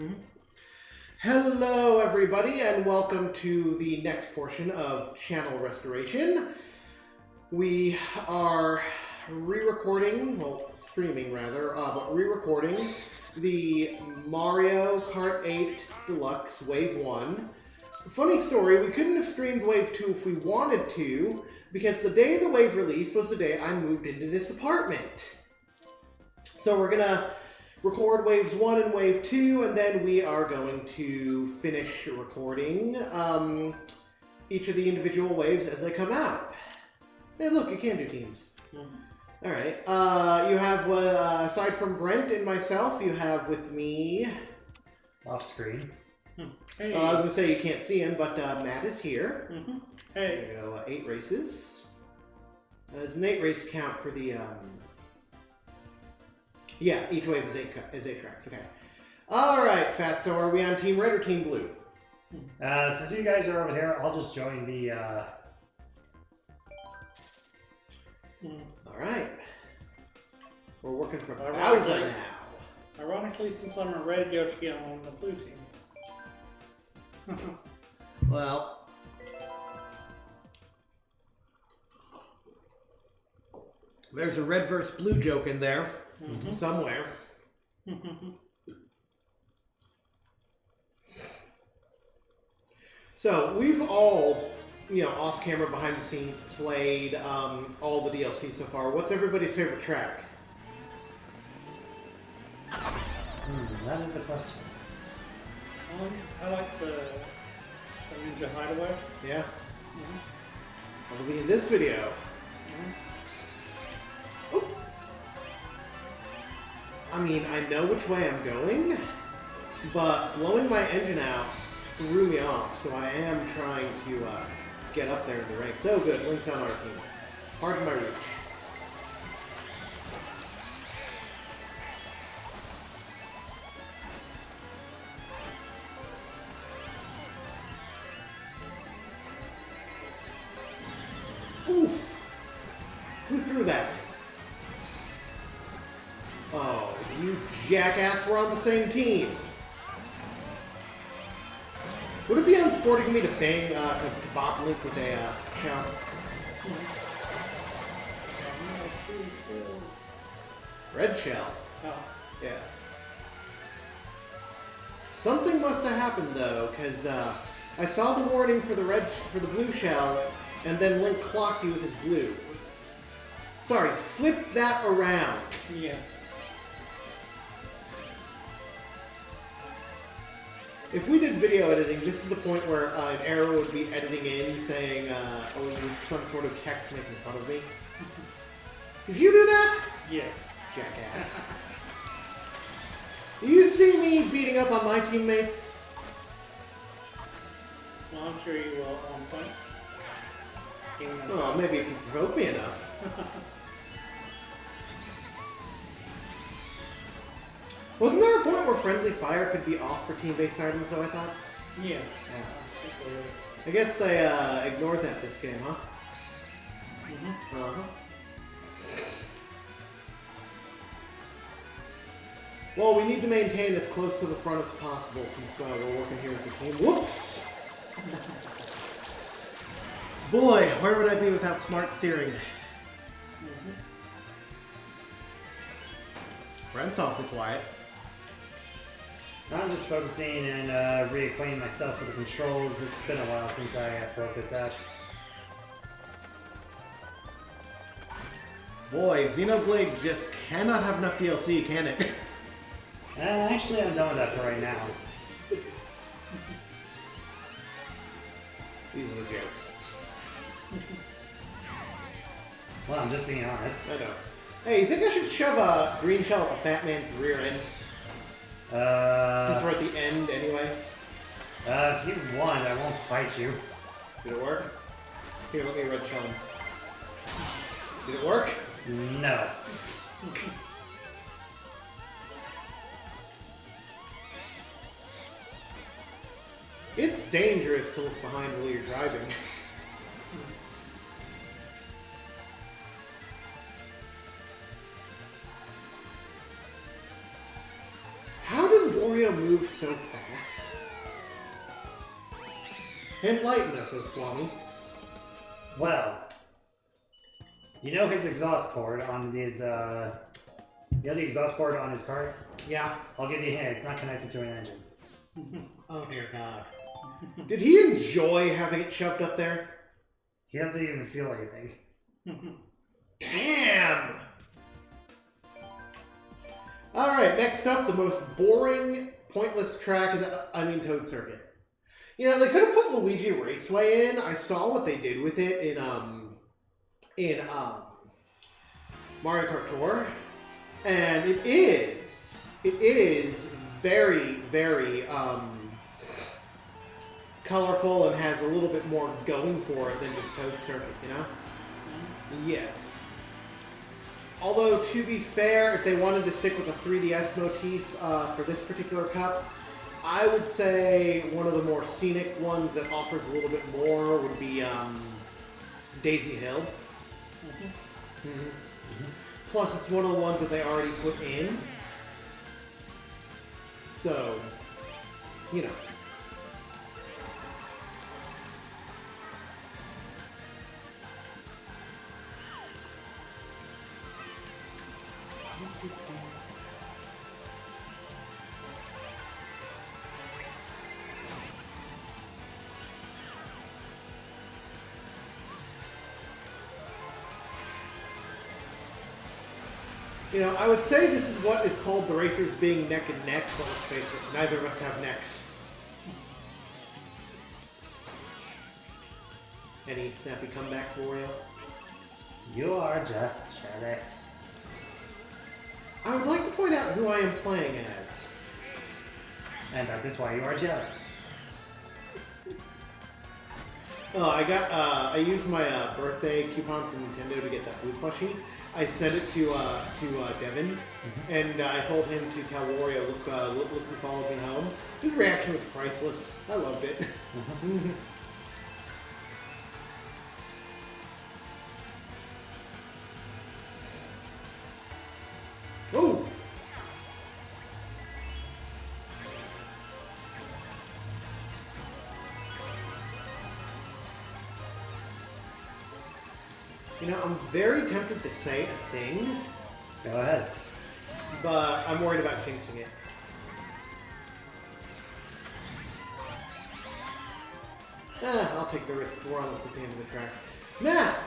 Mm-hmm. Hello everybody and welcome to the next portion of channel restoration. We are re-recording, well streaming rather, but re-recording the Mario Kart 8 Deluxe Wave 1. Funny story, we couldn't have streamed Wave 2 if we wanted to, because the day the Wave released was the day I moved into this apartment. So we're gonna record Waves 1 and Wave 2, and then we are going to finish recording each of the individual waves as they come out. Hey look, you can do teams. Mm-hmm. Alright, you have, aside from Brent and myself, you have with me... Off screen. Hey. I was going to say you can't see him, but Matt is here. Mm-hmm. Hey. There you go, 8 races. There's an 8 race count for the... Yeah, each wave is 8 tracks, okay. Alright, Fatso, are we on Team Red or Team Blue? Since you guys are over here, I'll just join the, Alright. We're working from Bowser now. Ironically, since I'm a red Yoshi, I'm on the blue team. Well... There's a red versus blue joke in there. Mm-hmm. Somewhere. So, we've all, off camera, behind the scenes, played all the DLC so far. What's everybody's favorite track? That is a question. I like the Ninja Hideaway. Yeah? Mm-hmm. It'll be in this video. Mm-hmm. I mean, I know which way I'm going, but blowing my engine out threw me off, so I am trying to get up there in the ranks. Oh good, Link's on our team. Pardon my reach. Oof! Who threw that? Oh, you jackass, we're on the same team. Would it be unsporting me to bang, to bop Link with a shell? Red shell. Oh. Yeah. Something must have happened though, because I saw the warning for the blue shell, and then Link clocked you with his blue. Sorry, flip that around. Yeah. If we did video editing, this is the point where an arrow would be editing in saying, with some sort of text making fun of me. Did you do that? Yeah. Jackass. Do you see me beating up on my teammates? Well, I'm sure you will on point. Well, maybe if you provoke me enough. Wasn't there a point where friendly fire could be off for team-based items, though, I thought? Yeah. I guess they ignored that this game, huh? Mm-hmm. Uh-huh. Well, we need to maintain as close to the front as possible since we're working here as a team. Whoops! Boy, where would I be without smart steering? Mm-hmm. Brent's awfully quiet. I'm just focusing and reacquainting myself with the controls. It's been a while since I broke this out. Boy, Xenoblade just cannot have enough DLC, can it? Actually, I'm done with that for right now. These are the jokes. Well, I'm just being honest. I know. Hey, you think I should shove a green shell up a fat man's rear end? Since we're at the end anyway. If you want, I won't fight you. Did it work? Here, let me red shell him. Did it work? No. It's dangerous to look behind while you're driving. How does Wario move move so fast. Enlighten us, O Swami. Well, you know his exhaust port on his, you know the exhaust port on his cart? Yeah. I'll give you a hint, it's not connected to an engine. Oh dear God. Did he enjoy having it shoved up there? He doesn't even feel anything. Damn! Alright, next up, the most boring, pointless track in the, Toad Circuit. You know, they could have put Luigi Raceway in. I saw what they did with it in Mario Kart Tour. And it is very, very, colorful and has a little bit more going for it than just Toad Circuit, you know? Yeah. Although, to be fair, if they wanted to stick with a 3DS motif for this particular cup, I would say one of the more scenic ones that offers a little bit more would be Daisy Hill. Plus, it's one of the ones that they already put in. So, you know. You know, I would say this is what is called the racers being neck and neck, but let's face it, neither of us have necks. Any snappy comebacks, Wario? You are just jealous. I would like to point out who I am playing as. And that is why you are jealous. Oh, I used my birthday coupon from Nintendo to get that blue plushie. I sent it to Devin, and I told him to tell Wario, look who followed me home. His reaction was priceless. I loved it. Oh! You know, I'm very tempted to say a thing. Go ahead. But I'm worried about jinxing it. I'll take the risks. We're almost at the end of the track. Matt!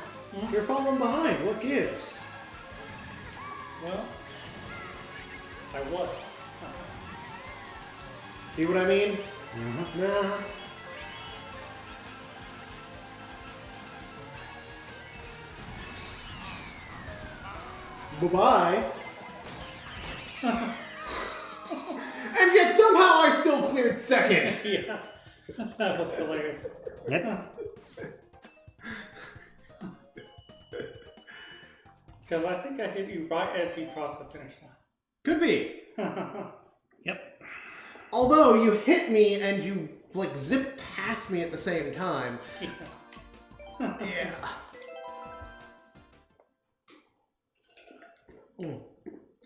You're falling behind. What gives? Well, I was. See what I mean? Nah. Bye-bye. And yet somehow I still cleared second. Yeah, that was hilarious. Yep. Because I think I hit you right as you crossed the finish Could be. line. Yep. Although you hit me and you like zip past me at the same time. Yeah.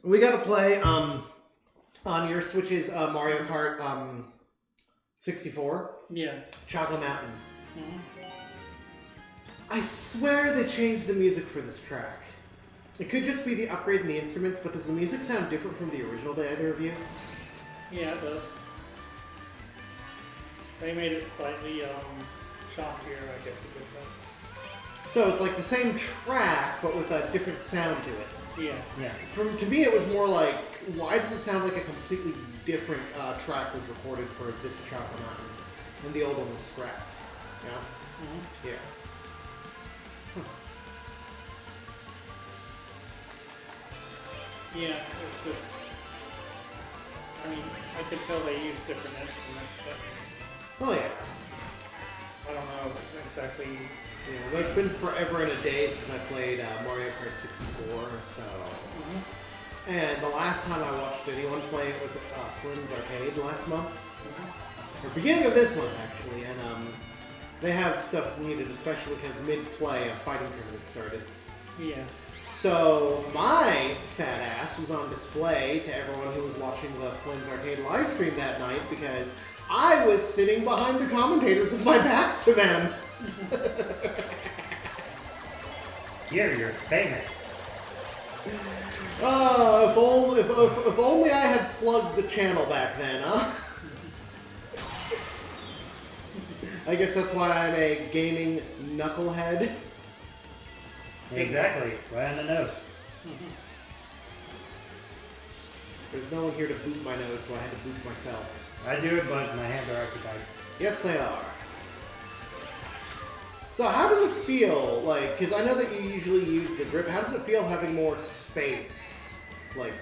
We gotta play on your Switch's Mario Kart 64. Yeah. Chocolate Mountain. I swear they changed the music for this track. It could just be the upgrade in the instruments, but does the music sound different from the original to either of you? Yeah, it does. They made it slightly choppier, I guess you could say. So it's like the same track, but with a different sound to it. Yeah. Yeah. To me, it was more like, why does it sound like a completely different track was recorded for this Chocolate Mountain, and the old one was scrapped? Yeah. Yeah. Yeah, it's just. I mean, I could tell they used different instruments, but Oh yeah. I don't know exactly. Yeah, well, it's been forever and a day since I played Mario Kart 64, so... And the last time I watched anyone play it was at Flynn's Arcade last month. Or beginning of this month, actually, and they have stuff needed, especially because mid-play a fighting tournament started. Yeah. So my fat ass was on display to everyone who was watching the Flynn's Arcade live stream that night because I was sitting behind the commentators with my backs to them. Here, you're famous. If only I had plugged the channel back then, huh? I guess that's why I'm a gaming knucklehead. Exactly, right on the nose. There's no one here to boot my nose, so I had to boot myself. I do it, but my hands are occupied. Yes, they are. So how does it feel, like, because I know that you usually use the grip, how does it feel having more space, like,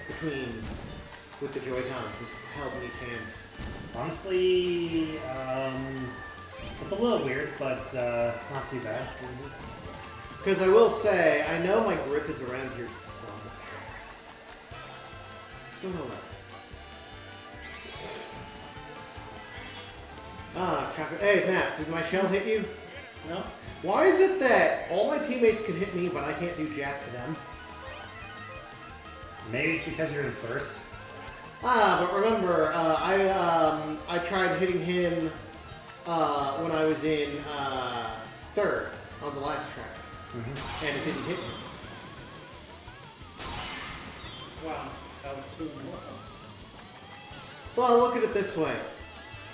with the Joy-Cons, just held in each hand? Honestly, it's a little weird, but not too bad. Because I will say, I know my grip is around here somewhere. Still don't know. Ah, chocolate. Hey, Matt, did my shell hit you? No? Why is it that all my teammates can hit me, but I can't do jack to them? Maybe it's because you're in first. Ah, but remember, I tried hitting him when I was in third on the last track, and it didn't hit me. Wow, that was 2 more. Well, look at it this way.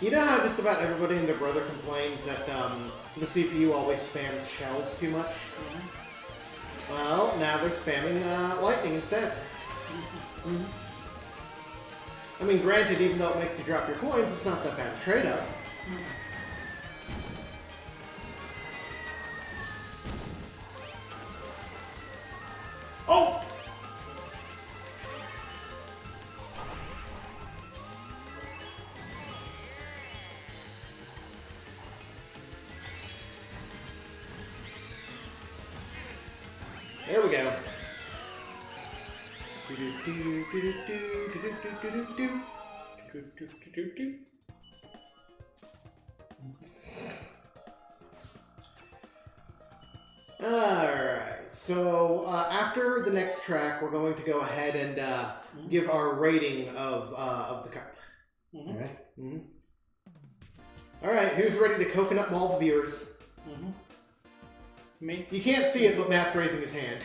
You know how just about everybody and their brother complains that the CPU always spams shells too much? Well, now they're spamming lightning instead. I mean, granted, even though it makes you drop your coins, it's not that bad a trade-off. Oh! There we go. Alright, so after the next track, we're going to go ahead and give our rating of the cup. Alright. Alright, who's ready to coconut mall the viewers? Me? You can't see it, but Matt's raising his hand.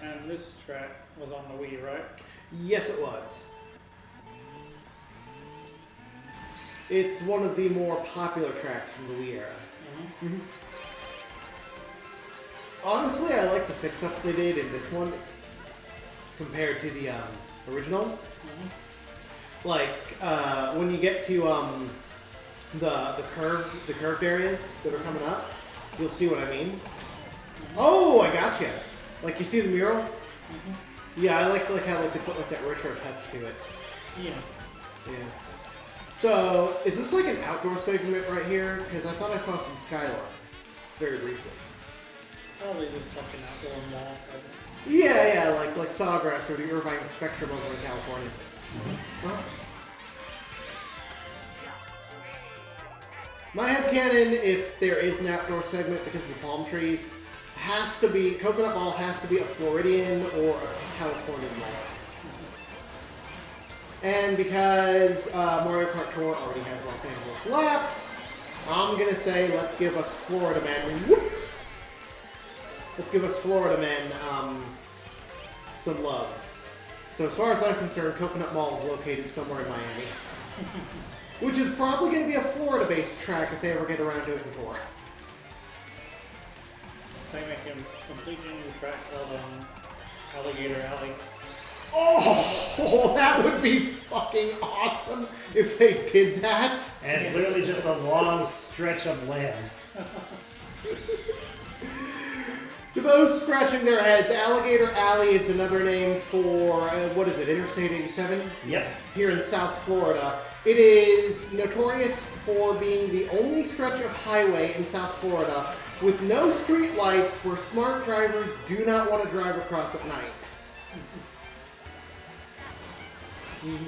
And this track was on the Wii, right? Yes, it was. It's one of the more popular tracks from the Wii era. Honestly, I like the fix-ups they did in this one compared to the original. Like when you get to the curved areas that are coming up, you'll see what I mean. Oh, I gotcha. Like you see the mural? Yeah, I like how they put like that retro touch to it. Yeah. So, is this like an outdoor segment right here? Because I thought I saw some skyline very briefly. Probably just fucking outdoor mall. Yeah, like Sawgrass or the Irvine Spectrum over in California. Huh? My headcanon, if there is an outdoor segment because of the palm trees, has to be, Coconut Mall has to be a Floridian or a Californian mall. And because Mario Kart Tour already has Los Angeles laps, I'm gonna say let's give us Florida Man. Whoops! Let's give us Florida Men some love. So as far as I'm concerned, Coconut Mall is located somewhere in Miami. Which is probably going to be a Florida-based track if they ever get around to it in tour. They make a completely new track called Alligator Alley. Oh, that would be fucking awesome if they did that. And it's literally just a long stretch of land. To those scratching their heads, Alligator Alley is another name for, what is it, Interstate 87? Yep. Here in South Florida. It is notorious for being the only stretch of highway in South Florida with no street lights where smart drivers do not want to drive across at night. Mm-hmm.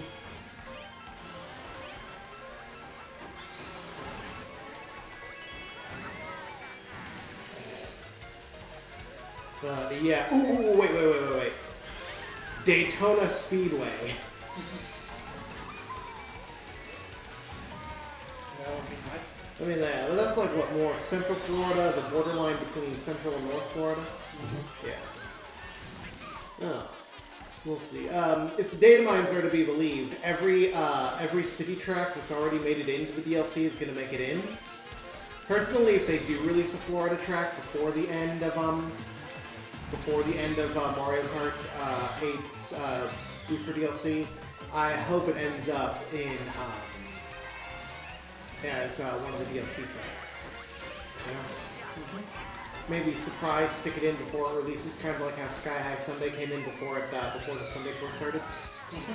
Yeah. Ooh, wait. Daytona Speedway. That would be nice. I mean, well, that's like what, more Central Florida, the borderline between Central and North Florida. Mm-hmm. Yeah. Oh, we'll see. If the data mines are to be believed, every city track that's already made it into the DLC is going to make it in. Personally, if they do release a Florida track before the end of Mario Kart 8's Booster DLC, I hope it ends up in as one of the DLC tracks. Yeah. Mm-hmm. Maybe surprise, stick it in before it releases, kind of like how Sky High Sunday came in before the Sunday Tour started. Mm-hmm.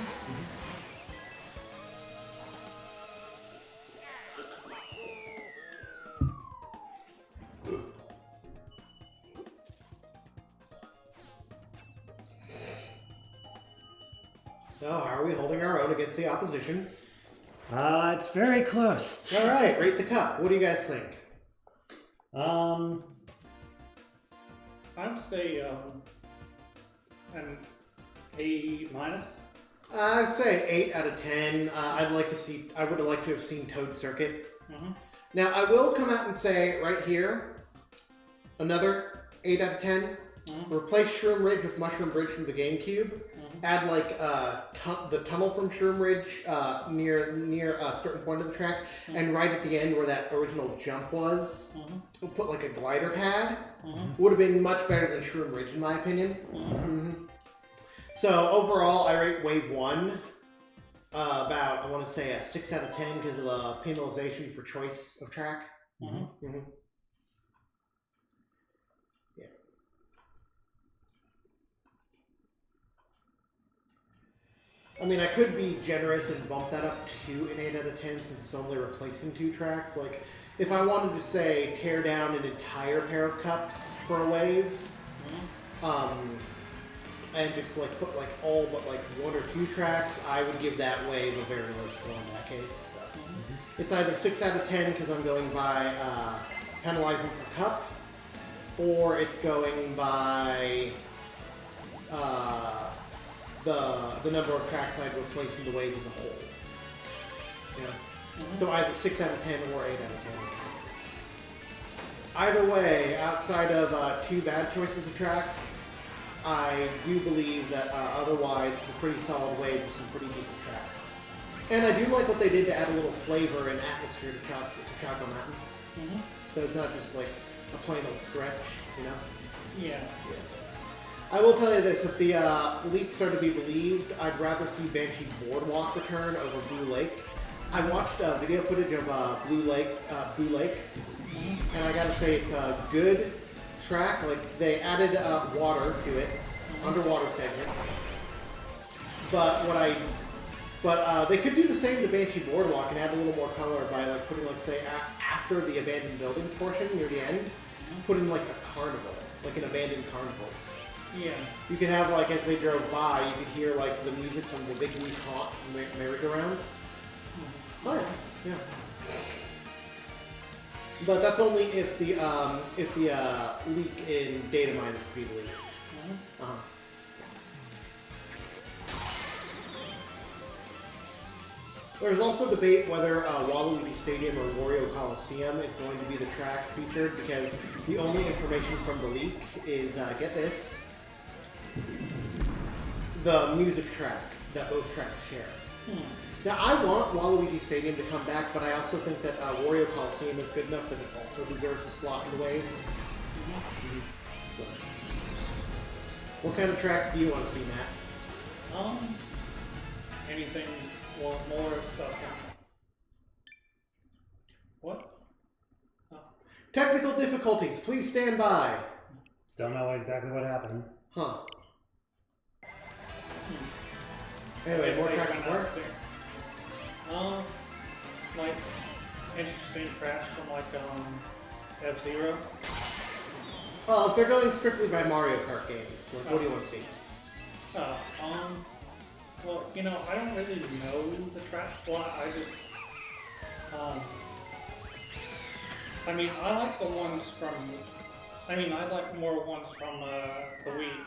So, how are we holding our own against the opposition? It's very close. All right, rate the cup. What do you guys think? I'd say an A minus. I'd say 8 out of 10. I would like to have seen Toad Circuit. Mm-hmm. Now, I will come out and say right here, another 8 out of 10. Mm-hmm. Replace Shroom Ridge with Mushroom Bridge from the GameCube. Mm-hmm. Add like the tunnel from Shroom Ridge near a certain point of the track, mm-hmm. and right at the end where that original jump was, mm-hmm. we'll put like a glider pad. Mm-hmm. Would have been much better than Shroom Ridge in my opinion. Mm-hmm. Mm-hmm. So overall, I rate Wave 1 about, I want to say, a 6 out of 10 because of the penalization for choice of track. Mm-hmm. Mm-hmm. Yeah. I mean, I could be generous and bump that up to an 8 out of 10 since it's only replacing 2 tracks. Like, if I wanted to, say, tear down an entire pair of cups for a wave, and just like put like all but like 1 or 2 tracks, I would give that wave a very low score in that case. So, it's either 6 out of 10 because I'm going by penalizing per cup, or it's going by the number of tracks I'd replace in the wave as a whole. Yeah. Mm-hmm. So either 6 out of 10 or 8 out of 10. Either way, outside of 2 bad choices of track, I do believe that otherwise it's a pretty solid wave with some pretty decent tracks. And I do like what they did to add a little flavor and atmosphere to Choco Mountain. Mm-hmm. So it's not just like a plain old stretch, you know? Yeah. I will tell you this, if the leaks are to be believed, I'd rather see Banshee Boardwalk return over Blue Lake. I watched video footage of Blue Lake, mm-hmm. and I gotta say it's a good track. Like, they added water to it, mm-hmm. underwater segment. But they could do the same to Banshee Boardwalk and add a little more color by like putting, like, say, after the abandoned building portion near the end, mm-hmm. put in like a carnival, like an abandoned carnival. Yeah. You could have, like, as they drove by, you could hear like the music from the Big Wheat Haunt merry-go-round. Mm-hmm. Oh yeah. But that's only if the leak in data mine is to be believed. Mm-hmm. Uh-huh. There's also debate whether Waluigi Stadium or Wario Coliseum is going to be the track featured, because the only information from the leak is, get this, the music track that both tracks share. Hmm. Now, I want Waluigi Stadium to come back, but I also think that Wario Coliseum is good enough that it also deserves a slot in the waves. Mm-hmm. So. What kind of tracks do you want to see, Matt? Anything more stuff. What? Oh. Technical difficulties. Please stand by. Don't know exactly what happened. Huh. Anyway, more tracks to work? Like interesting tracks from like F-Zero. Well, if they're going strictly by Mario Kart games, like, what do you want to see? Well, you know, I don't really know the tracks a lot. I just, I mean, I like the ones from, I like more ones from the Wii.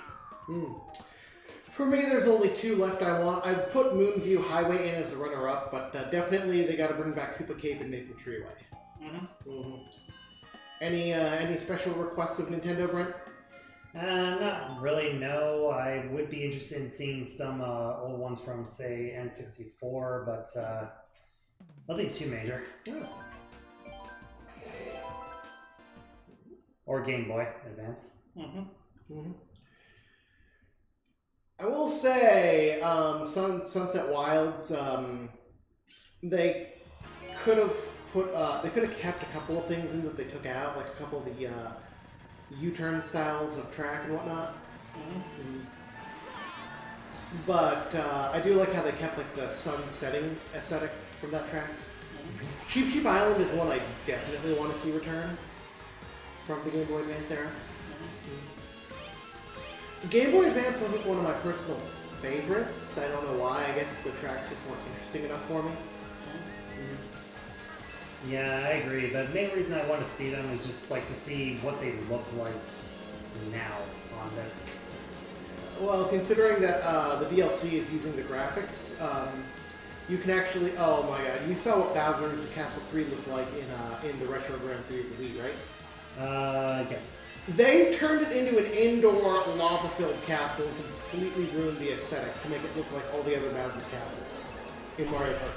For me, there's only 2 left I want. I put Moonview Highway in as a runner-up, but definitely they got to bring back Koopa Cave and Maple Treeway. Any special requests of Nintendo, Brent? Not really, no. I would be interested in seeing some old ones from, say, N64, but nothing too major. Oh. Or Game Boy Advance. I will say, Sunset Wilds, they could have kept a couple of things in that they took out, like a couple of the U-turn styles of track and whatnot. But I do like how they kept like the sun setting aesthetic from that track. Cheap Cheap Island is one I definitely want to see return from the Game Boy Advance era. Game Boy Advance wasn't one of my personal favorites. I don't know why. I guess the tracks just weren't interesting enough for me. Yeah, I agree. The main reason I want to see them is just like to see what they look like now on this. Well, considering that the DLC is using the graphics, you can actually. Oh my God! You saw what Bowser's Castle 3 looked like in the Retro Grand Prix of the Wii, right? Yes. They turned it into an indoor lava-filled castle and completely ruined the aesthetic to make it look like all the other Bowser's castles in Mario Kart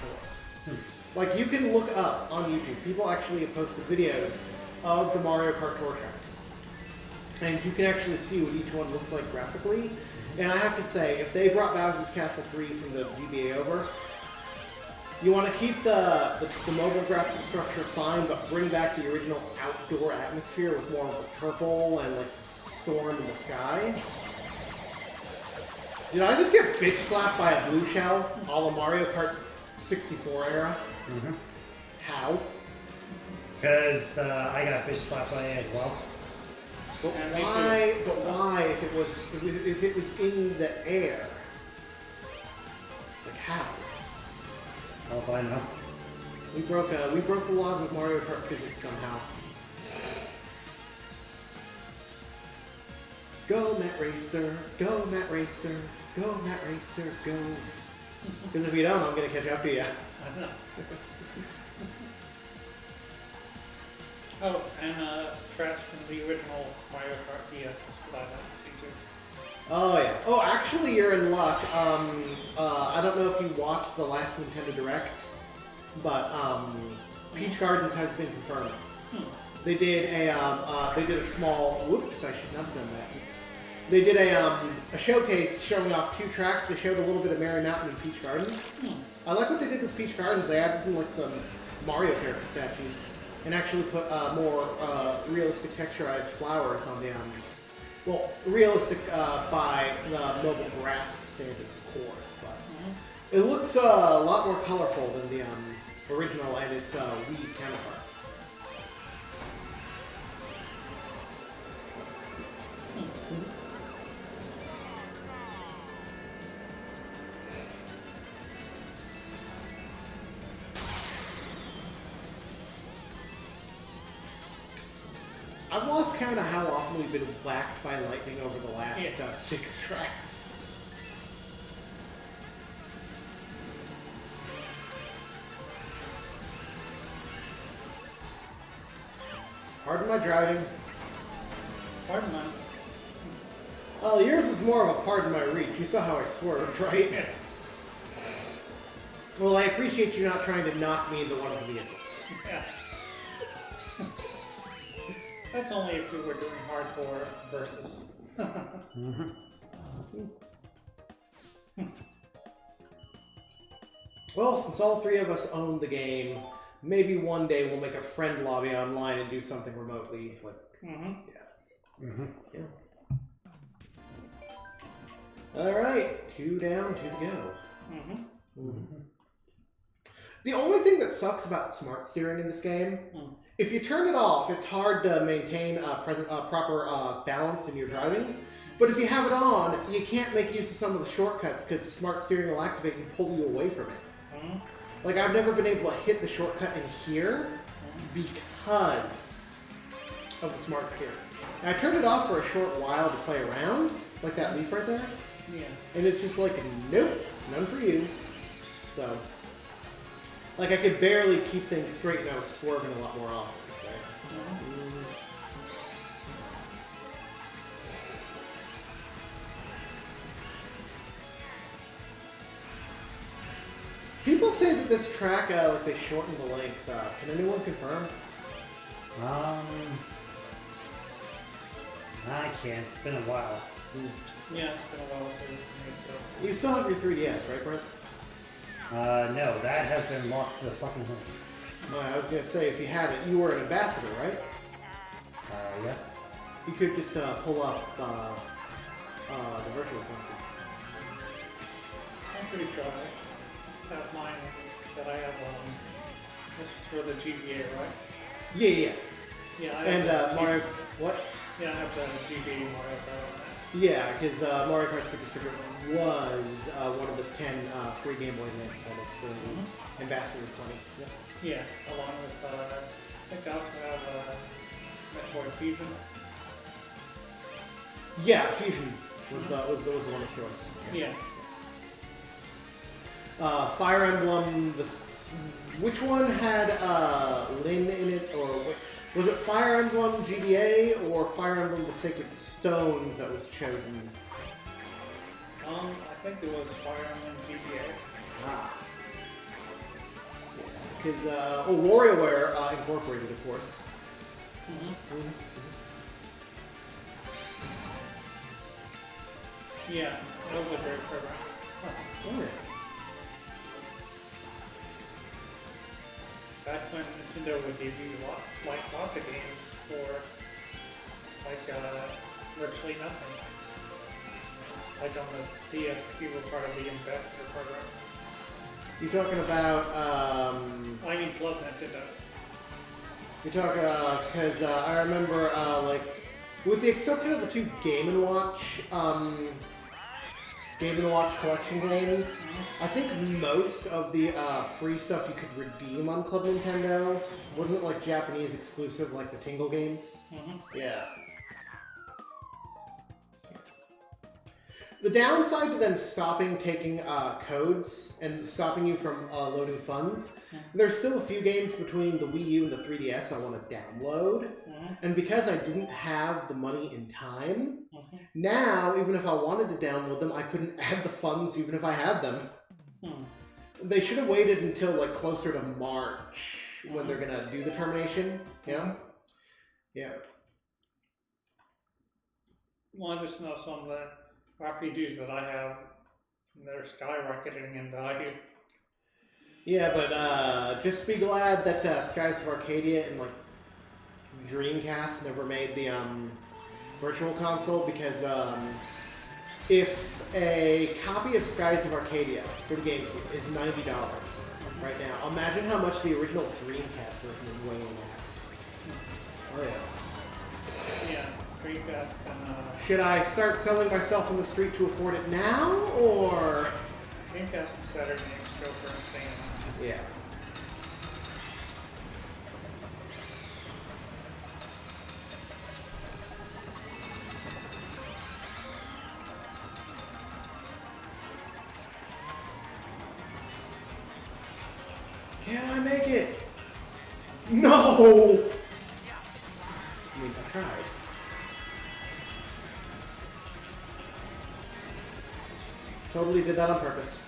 4. Like, you can look up on YouTube. People actually have posted videos of the Mario Kart Tour tracks. And you can actually see what each one looks like graphically. And I have to say, if they brought Bowser's Castle 3 from the GBA over, you want to keep the mobile graphic structure fine, but bring back the original outdoor atmosphere with more of a purple and like storm in the sky. Did I just get bitch slapped by a blue shell a la Mario Kart 64 era? How? Because I got bitch slapped by it as well. But why? But why? If it was in the air, like how? Oh, if I know. We broke the laws of Mario Kart physics somehow. Go Matt Racer, go Matt Racer, go Matt Racer, go. Because if you don't, I'm gonna catch up to you. I know. Oh, and tracks from the original Mario Kart DS live action. Oh yeah. Oh, actually, you're in luck. I don't know if you watched the last Nintendo Direct, but Peach Gardens has been confirmed. They did a small. Whoops! I should not have done that. They did a showcase showing off 2 tracks. They showed a little bit of Merry Mountain and Peach Gardens. I like what they did with Peach Gardens. They added in like some Mario character statues and actually put more realistic texturized flowers on the well, realistic by the mobile graphic standards, of course, but it looks a lot more colorful than the original and its Wii counterpart. I've lost count of how often we've been whacked by lightning over the last 6 tracks. Pardon my driving. Pardon mine. Oh, yours was more of a pardon my reach. You saw how I swerved, right? Yeah. Well, I appreciate you not trying to knock me into one of the vehicles. Yeah. That's only if we were doing hardcore versus. Well, since all 3 of us own the game, maybe one day we'll make a friend lobby online and do something remotely. Like, yeah. All right, 2 down, 2 to go. The only thing that sucks about smart steering in this game, if you turn it off, it's hard to maintain proper balance in your driving. But if you have it on, you can't make use of some of the shortcuts because the smart steering will activate and pull you away from it. Like, I've never been able to hit the shortcut in here because of the smart steering. And I turned it off for a short while to play around, like that leaf right there. Yeah. And it's just like, nope, none for you. So, like, I could barely keep things straight and I was swerving a lot more often. So. People say that this track, like, they shortened the length. Can anyone confirm? I can't. It's been a while. Yeah, it's been a while since You still have your 3DS, right, Brent? No, that has been lost to the fucking hills. I was gonna say, if you had it, you were an ambassador, right? Yeah. You could just pull up the virtual console. I'm pretty sure I have mine that I have this is for the GBA, right? Yeah. Yeah, I And have Mario, what? Yeah, I have the GBA Mario Kart on that. Yeah, because Mario Kart Super Secret was one of the 10 free Game Boy Advance titles for the Ambassador 20. Yep. Yeah, along with I think I also have Metroid Fusion. Yeah, Fusion was the one of choice. Yeah. Fire Emblem, which one had Lyn in it, or was it Fire Emblem GBA or Fire Emblem the Sacred Stones that was chosen? I think it was Fire Emblem GBA. Ah. Because, WarioWare Incorporated, of course. Yeah, that was a great program. Oh, yeah. Back when Nintendo would give you lots of games for virtually nothing. Like on the DS, you were part of the Ambassador program. You're talking about, I mean, plus Nintendo. you're talking, because I remember, like, with the exception of the two Game & Watch collection games, I think most of the free stuff you could redeem on Club Nintendo wasn't like Japanese exclusive like the Tingle games. Yeah. The downside to them stopping taking codes and stopping you from loading funds, there's still a few games between the Wii U and the 3DS I want to download. And because I didn't have the money in time, now, even if I wanted to download them, I couldn't add the funds even if I had them. They should have waited until like closer to March when they're gonna do the termination, you know? Yeah. Well, I just know some of the RPGs that I have, they're skyrocketing in value. Yeah, but just be glad that Skies of Arcadia and like Dreamcast never made the Virtual Console, because if a copy of Skies of Arcadia for the GameCube is $90 right now, imagine how much the original Dreamcast version is weighing out. Oh yeah. Yeah, Dreamcast and Should I start selling myself in the street to afford it now, or? Dreamcast and Saturn games go for insane amounts. Yeah. Can I make it? No! I mean, I tried. Totally did that on purpose.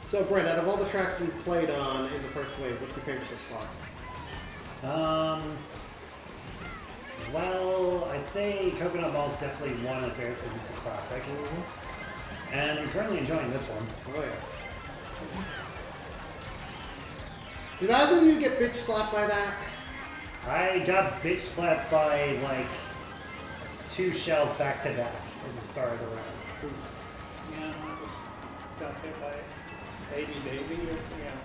So, Brent, out of all the tracks we've played on in the first wave, what's your favorite this far? Well, I'd say Coconut Ball is definitely one of the favorites because it's a classic. And I'm currently enjoying this one. Oh, yeah. Did either of you get bitch slapped by that? I got bitch slapped by, like, 2 shells back to back at the start of the round. Oof. Yeah, I just got hit by Baby or yeah.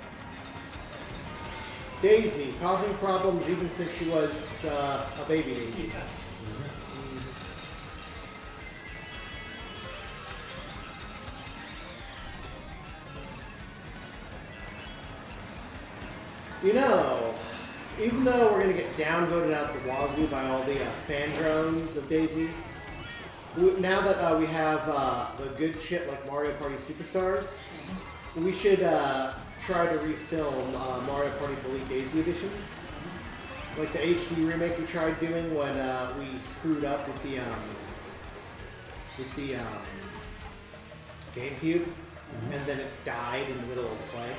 Daisy, causing problems even since she was a baby Daisy. Yeah. You know, even though we're going to get downvoted out the wazoo by all the fan drones of Daisy, now that we have the good shit like Mario Party Superstars, we should try to refilm Mario Party Elite Daisy Edition. Like the HD remake we tried doing when we screwed up with the GameCube, and then it died in the middle of the play.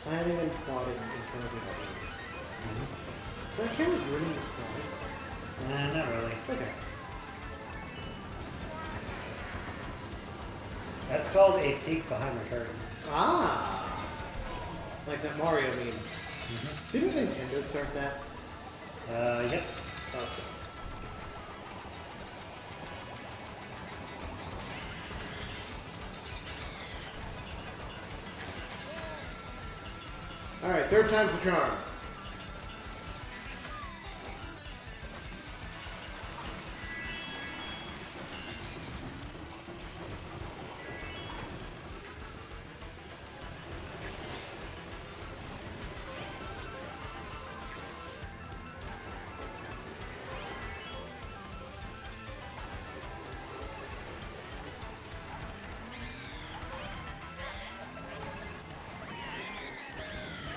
Planning and plotting in front of the audience. So that camera's ruining the surprise. Not really. Okay. That's called a peek behind the curtain. Ah! Like that Mario meme. Didn't Nintendo start that? Yep. Thought so. Alright, third time's the charm.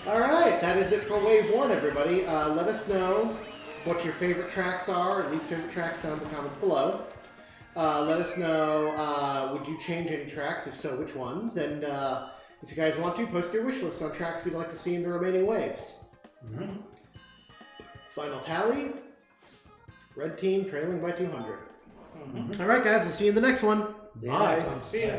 Alright, that is it for Wave 1, everybody. Let us know what your favorite tracks are, or least favorite tracks down in the comments below. Let us know, would you change any tracks? If so, which ones? And if you guys want to, post your wish list on tracks you'd like to see in the remaining waves. Final tally. Red team trailing by 200. Alright guys, we'll see you in the next one. See you Bye. next one. See ya.